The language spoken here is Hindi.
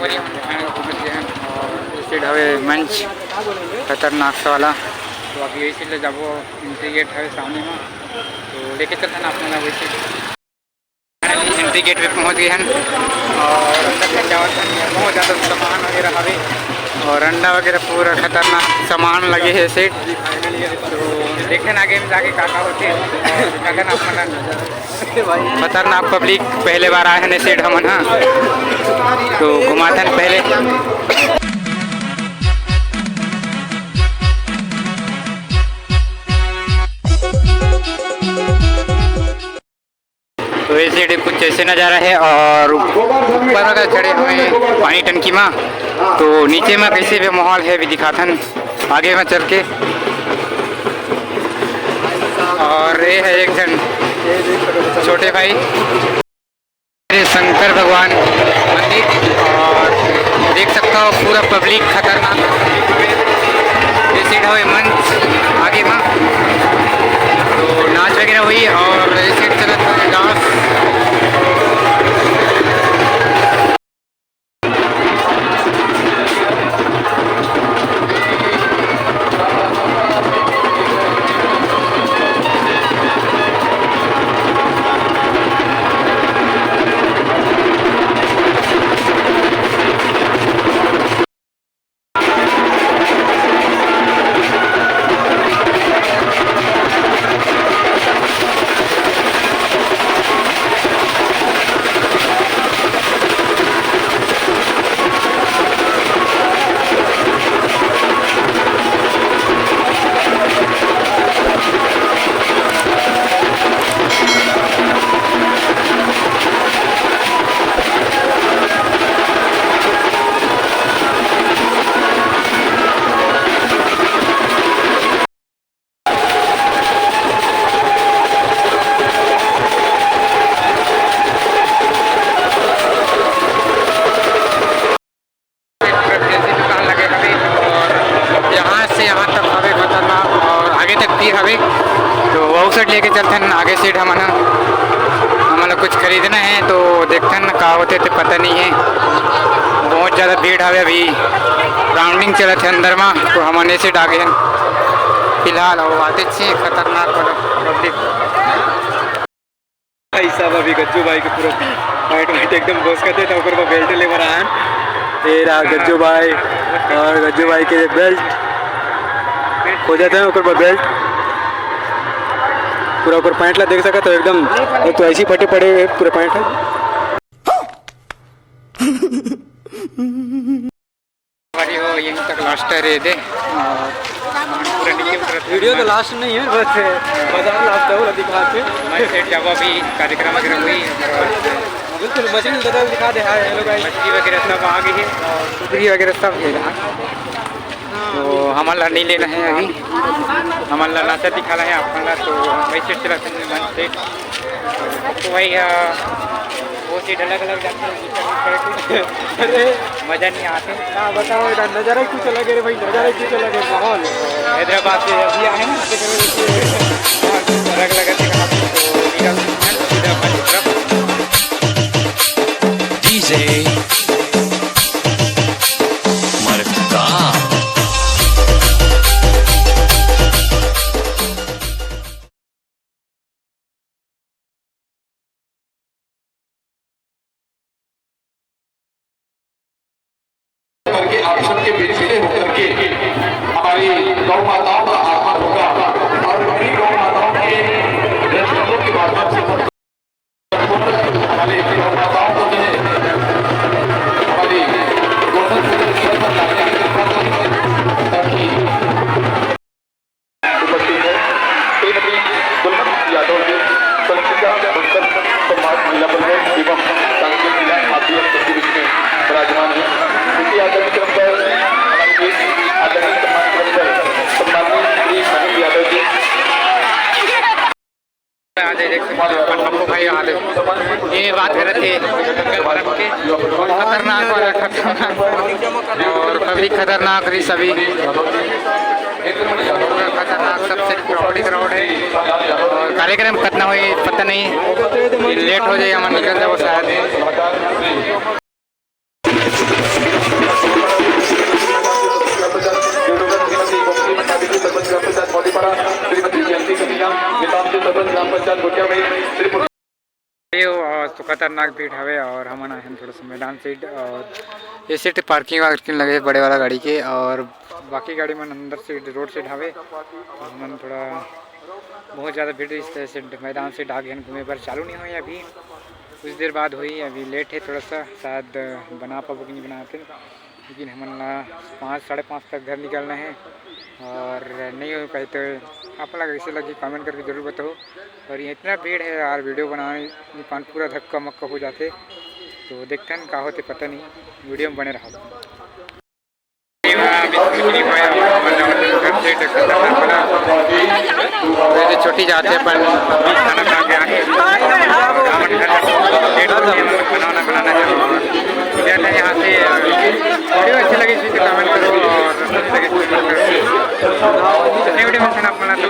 वाली सीट हवे मंच खतरनाक सा वाला। तो अभी यही सीट ले जाबो एंट्री गेट है सामने में, तो लेके चलते ना अपना वही सीट। एंट्री गेट पे पहुंच गए हैं और अंदर से जावत हैं, बहुत ज़्यादा सामान वगैरह हवे और अंडा वगैरह पूरा खतरनाक सामान लगे है सेट। तो देखें आगे में जाके का होते खतरनाक पब्लिक पहले बार आए हैं सेट हमन। हाँ तो घुमाते हैं पहले। तो ये सीढ़ी कुछ ऐसे नज़ारा है और ऊपर अगर चढ़े हुए पानी टंकी में, तो नीचे में कैसे भी माहौल है भी दिखाता है आगे में चल के। और ये है एक जन छोटे भाई शंकर भगवान मंदिर, और देख सकता हो पूरा पब्लिक खतरनाक। ये सीट हुए मंच आगे में, तो नाच वगैरह हुई और ये सीट चलत डांस। तो वो साइड लेके चलते हैं आगे सीट हमारा कुछ खरीदना है, तो देखते हैं कहाँ होते थे पता नहीं है। बहुत ज़्यादा भीड़ है अभी, राउंडिंग चले थे अंदर में, तो हम सीट आ गए हैं फिलहाल। और आते छे खतरनाक पब्लिक भाई साहब। अभी गज्जू भाई के पूरा वाइट वाइट एकदम बस करते थे, ऊपर बेल्ट ले रहा है। ये रहा गज्जू भाई, और गज्जू भाई के बेल्ट हो जाते हैं ऊपर बेल्ट पूरा ऊपर पैंट ला देख सका तो एकदम एक तो ऐसी फटे पड़े हुए पूरे पैंट है। यहीं तक लास्ट है दे वीडियो तो लास्ट नहीं है, बस बाजार लास्ट है दिखा के सेट जब अभी कार्यक्रम वगैरह हुई बिल्कुल मछली दिखा दे मछली वगैरह सब आ गई है, सुधरी वगैरह सब ले रहा। तो हमारा नहीं लेना है अभी, हमारा नाचा दिखाना है अपना। तो वही सीट चला मन सेट, तो भाई वो सीट अलग अलग जाते हैं मज़ा नहीं आते। हाँ बताओ, नज़ारा कुछ अलग है भाई, नज़ारा कुछ अलग है। माहौल हैदराबाद से अभी आए हैं अलग अलग करके आप सबके बीच खड़े होकर के हमारी गौ माताओं का आह्वान होगा और उन्हीं गौ माताओं के रचनाओं के माध्यम से हमारी गौ माताओं को जो है हमारी गोधन पर लाने की कृपा करें, ताकि उपस्थित है श्रीमती दुल्हन यादव जी संस्कृता बंकर समाज महिला परिषद एवं सांस्कृतिक जिला आदिवासी गतिविधि में विराजमान है। इसी आदरणीय क्रम पर हमारे आदरणीय सम्मान क्रम पर सम्मानित श्री मनीष यादव जी ये बात कर रहे थे खतरनाक वाला खतरनाक और पब्लिक खतरनाक रही सभी खतरनाक सबसे क्राउड है। और कार्यक्रम कितना हुई पता नहीं, लेट हो जाए हम निकल जाओ शायद। पौलीपाड़ा श्रीमती जयंती कन्या निताम से सदन ग्राम पंचायत गोटियाबाई श्री और तो खतरनाक भीड़ हवे और हमन आए थोड़ा सा मैदान सीट और ये सीट पार्किंग वार्किंग लगे बड़े वाला गाड़ी के और बाकी गाड़ी मन अंदर सीट रोड सीट हवे तो हमन थोड़ा बहुत ज़्यादा भीड़ इस तरह से मैदान से आगे घूमे पर चालू नहीं हुई अभी कुछ देर बाद हुई अभी लेट है थोड़ा सा शायद बना पाबो कि नहीं बनाते लेकिन हमन 5 साढ़े 5 तक घर निकलना है और नहीं हो पाए तो आप लोग ऐसे लगे कमेंट करके ज़रूर बताओ और ये इतना भीड़ है यार वीडियो बनाने पान पूरा धक्का मक्का हो जाते तो देखते हैं का होते पता नहीं वीडियो में बने रहो छोटी जाते हैं पर खाना खा के आके बनाना है यहाँ से वीडियो अच्छी लगी कमेंट करो और वीडियो में आप